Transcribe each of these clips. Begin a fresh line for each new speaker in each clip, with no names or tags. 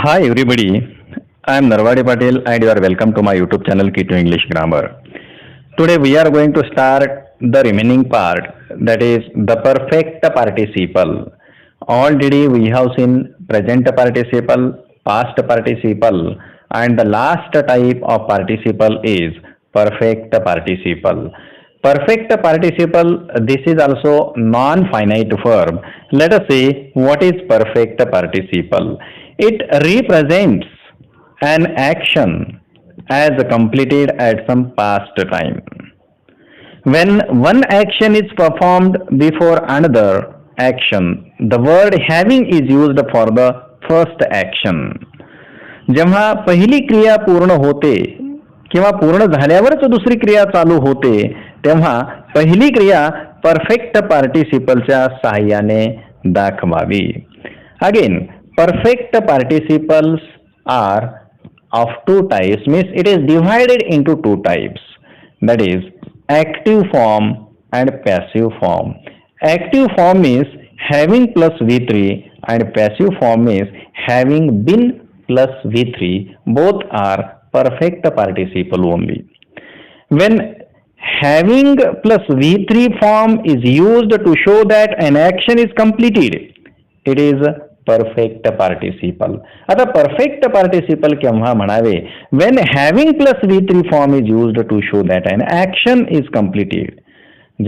Hi everybody, I am Narwade Patel and you are welcome to my YouTube channel Key to English Grammar. Today we are going to start the remaining part, that is the perfect participle. Already we have seen present participle, past participle, and the last type of participle is perfect participle. Perfect participle, this is also non-finite verb. Let us see what is perfect participle. It represents an action as completed at some past time. When one action is performed before another action, the word having is used for the first action. जेव्हा पहिली क्रिया पूर्ण होते किंवा पूर्ण झाल्यावरच दुसरी क्रिया चालू होते तेव्हा पहिली क्रिया परफेक्ट पार्टिसिपलच्या सहाय्याने दाखवावी. Again perfect participles are of two types, means it is divided into two types, that is active form and passive form. Active form is having plus v3 and passive form is having been plus v3. Both are perfect participle only. When having plus v3 form is used to show that an action is completed, it is perfect participle. आता perfect participle केव्हा म्हणावे? When having plus V three form is used to show that an action is completed.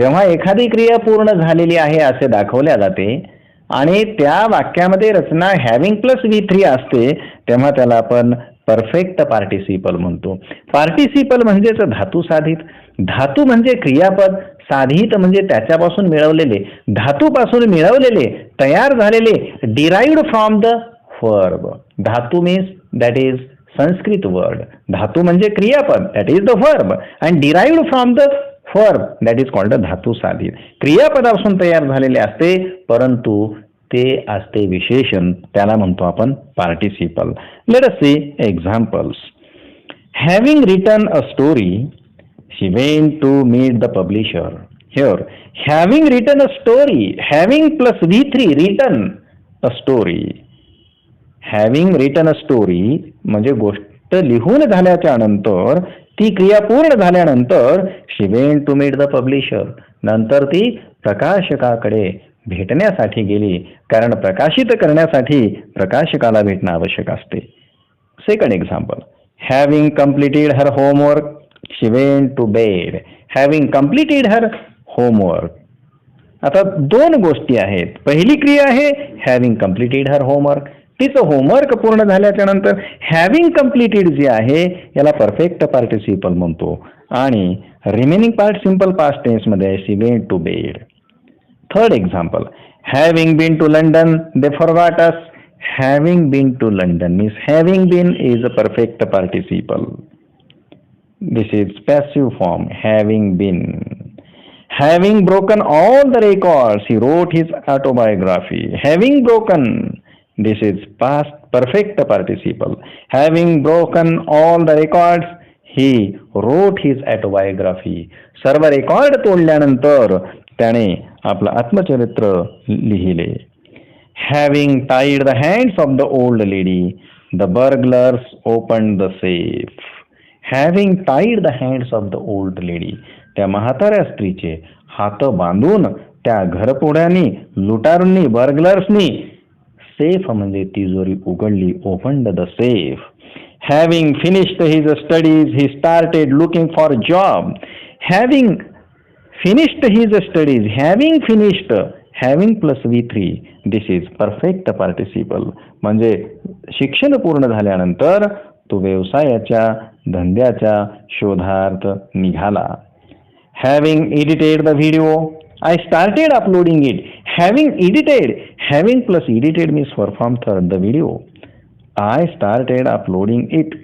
जेव्हा एखादी क्रिया पूर्ण झालेली आहे असे दाखवल्या जाते आणि त्या वाक्यामध्ये रचना हॅव्हिंग प्लस व्ही थ्री असते तेव्हा त्याला आपण परफेक्ट पार्टिसिपल म्हणतो. पार्टिसिपल म्हणजेच धातू साधित, धातू म्हणजे क्रियापद, साधित म्हणजे त्याच्यापासून मिळवलेले, धातूपासून मिळवलेले, तयार झालेले, डिराइव्ड फ्रॉम द वर्ब. धातू means that is Sanskrit word. धातू म्हणजे क्रियापद, that is the verb, and derived from the verb, that is called the धातू साधित. क्रियापदापासून तयार झालेले असते परंतु ते असते विशेषण, त्याला म्हणतो आपण participle. Let us see examples. Having written a story, she went to meet the publisher. Here, having written a story, having plus v3, written a story. Having written a story म्हणजे गोष्ट लिहून झाल्याच्या नंतर, ती क्रिया पूर्ण झाल्यानंतर she went to meet the publisher. नंतर ती प्रकाशकाकडे भेटण्यासाठी गेली, कारण प्रकाशित करण्यासाठी प्रकाशकाला भेटणं आवश्यक असते. Second example. Having completed her homework, she went to bed. Having completed her homework. आता दोन गोष्टी आहेत. पहिली क्रिया आहे हॅव्हिंग कम्प्लिटेड हर होमवर्क, तिचं होमवर्क पूर्ण झाल्याच्या नंतर हॅव्हिंग कम्प्लिटेड जे आहे याला परफेक्ट पार्टिसिपल म्हणतो. आणि remaining part simple past tense मध्ये she went to bed. Third example. Having been to London they forgot us. Having been to London means having been is a perfect participle. This is passive form, having been. Having broken all the records, he wrote his autobiography. Having broken, this is past perfect participle. Having broken all the records, he wrote his autobiography. सर्व record तोडल्यानंतर त्याने आपलं आत्मचरित्र लिहिले. Having tied the hands of the old lady, the burglars opened the safe. Having tied the hands of the old lady, त्या म्हाताऱ्या स्त्रीचे हात बांधून त्या घरपोड्यांनी, लुटारूंनी, बर्गलर्सनी सेफ म्हणजे तिजोरी उघडली. Opened the safe. Having finished his studies, he started looking for job. Having finished his studies, having finished, having plus V three, this is perfect participle. म्हणजे शिक्षण पूर्ण झाल्यानंतर तो व्यवसायाच्या धंद्याच्या शोधार्थ निघाला. Having edited the video, I started uploading it. Having edited, having plus edited means perform third the video. I started uploading it.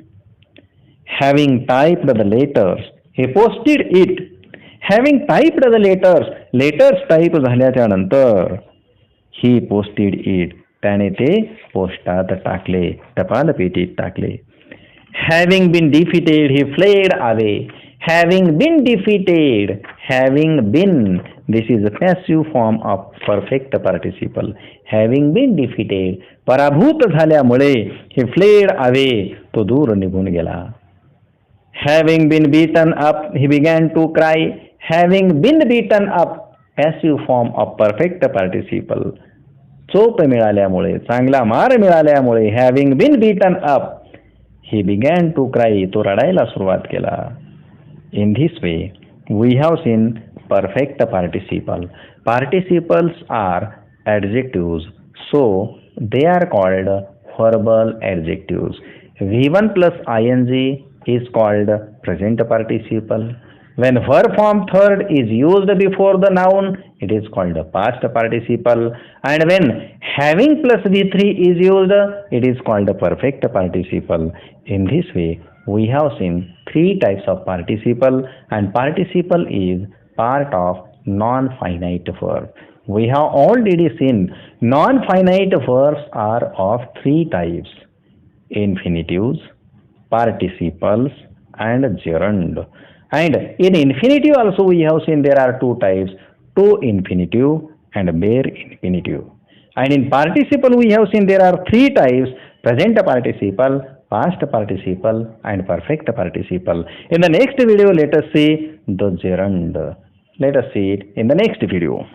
Having typed the letters, he posted it. Having typed the letters, letters type झाल्याच्या नंतर he posted it, त्याने ते पोस्टात टाकले, टपाल पेटीत टाकले. Having been defeated, he fled away. having been defeated, having been, this is a passive form of perfect participle. Having been defeated, पराभूत झाल्यामुळे, he fled away, तो दूर निघून गेला. Having been beaten up, he began to cry. Having been beaten up, passive form of perfect participle. Chop मिळाल्यामुळे, चांगला मार मिळाल्यामुळे, having been beaten up, he began to cry, तो रडायला सुरुवात केला. In this way, we have seen perfect participle. Participles are adjectives, so they are called verbal adjectives. V1 plus ing is called present participle. When verb form third is used before the noun, it is called past participle. And when having plus V3 is used, it is called perfect participle. In this way, we have seen three types of participle, and participle is part of non-finite verb. We have already seen non-finite verbs are of three types: infinitives, participles, and gerund. And in infinitive also we have seen there are two types: to infinitive and bare infinitive. And in participle we have seen there are three types: present participle, past participle, and perfect participle. In the next video let us see the gerund. Let us see it in the next video.